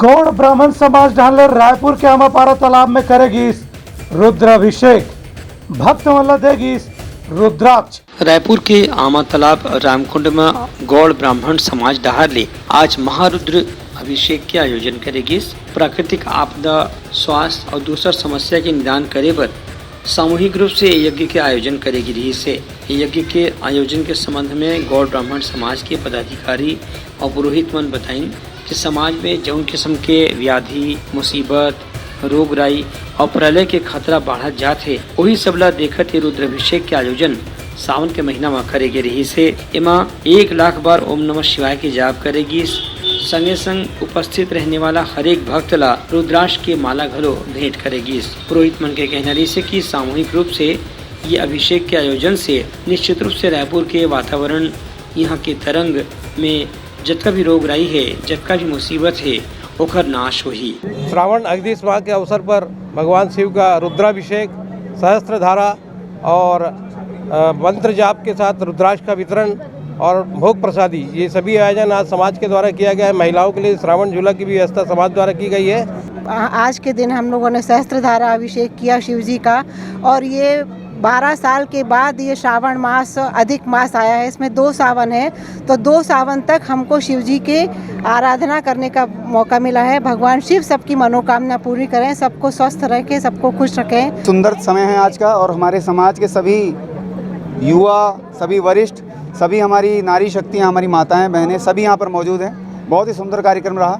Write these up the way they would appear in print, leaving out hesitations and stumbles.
गौड़ ब्राह्मण समाज ढालर रायपुर के आमापारा तालाब में करेगी इस रुद्राभिषेक। भक्त मल्ला देगी इस रुद्राक्ष। रायपुर के आमा तालाब रामकुंड में गौड़ ब्राह्मण समाज डहारले आज महारुद्र अभिषेक के आयोजन करेगी। प्राकृतिक आपदा, स्वास्थ्य और दूसर समस्या के निदान करे पर सामूहिक रूप से यज्ञ के आयोजन करेगी रही से। यज्ञ के आयोजन के संबंध में गौड़ ब्राह्मण समाज के पदाधिकारी और पुरोहित मन बताई कि समाज में जौन किस्म के व्याधि, मुसीबत, रोग राई और प्रलय के खतरा बढ़त जात है, वही सबला देखत ये रुद्राभिषेक के आयोजन सावन के महीना में करेगी रही से। एमा 1 लाख बार ओम नमः शिवाय की जाप करेगी। संगे संग उपस्थित रहने वाला हर एक भक्त ला रुद्राक्ष के माला घलो भेंट करेगी। पुरोहित मन के कहना रही से कि सामूहिक रूप से ये अभिषेक के आयोजन से निश्चित रूप से रायपुर के वातावरण, यहाँ के तरंग में जतका भी रोग राई है, जतका भी मुसीबत है, ओकर नाश होही। श्रावण अगदीस माह के अवसर पर भगवान शिव का रुद्राभिषेक, सहस्त्र धारा और मंत्र जाप के साथ रुद्राक्ष का वितरण और भोग प्रसादी, ये सभी आयोजन आज समाज के द्वारा किया गया है। महिलाओं के लिए श्रावण झूला की भी व्यवस्था समाज द्वारा की गई है। आज के दिन हम लोगों ने सहस्त्रधारा अभिषेक किया शिव जी का, और ये 12 साल के बाद ये श्रावण मास अधिक मास आया है। इसमें 2 सावन है, तो 2 सावन तक हमको शिव जी के आराधना करने का मौका मिला है। भगवान शिव सबकी मनोकामना पूरी करें, सबको स्वस्थ रखें, सबको खुश रखें। सुंदर समय है आज का, और हमारे समाज के सभी युवा, सभी वरिष्ठ, सभी हमारी नारी शक्तियाँ, हमारी माताएं, बहनें सभी यहाँ पर मौजूद हैं। बहुत ही सुंदर कार्यक्रम रहा।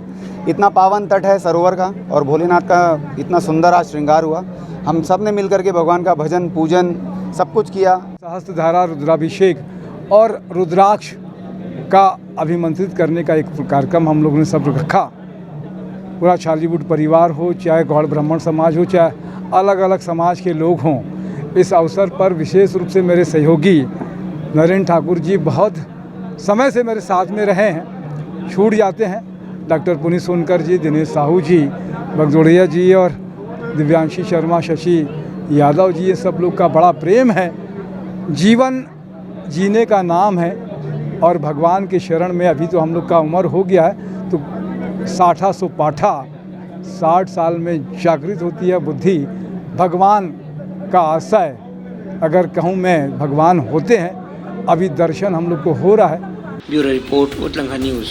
इतना पावन तट है सरोवर का, और भोलेनाथ का इतना सुंदर आज श्रृंगार हुआ। हम सब ने मिलकर के भगवान का भजन, पूजन सब कुछ किया। सहस्त्रधारा रुद्राभिषेक और रुद्राक्ष का अभिमंत्रित करने का एक कार्यक्रम हम लोगों ने सब रखा। पूरा छालीवुड परिवार हो, चाहे गौड़ ब्राह्मण समाज हो, चाहे अलग अलग समाज के लोग हों, इस अवसर पर विशेष रूप से मेरे सहयोगी नरेंद्र ठाकुर जी बहुत समय से मेरे साथ में रहे हैं, छूट जाते हैं। डॉक्टर पुनीत सोनकर जी, दिनेश साहू जी, बगजोड़िया जी और दिव्यांशी शर्मा, शशि यादव जी, ये सब लोग का बड़ा प्रेम है। जीवन जीने का नाम है, और भगवान के शरण में अभी तो हम लोग का उम्र हो गया है, तो 60 सो पाठा 60 साल में जागृत होती है बुद्धि। भगवान का आशय अगर कहूँ मैं, भगवान होते हैं। अभी दर्शन हम लोग को हो रहा है। ब्यूरो रिपोर्ट, उतलंघा न्यूज़।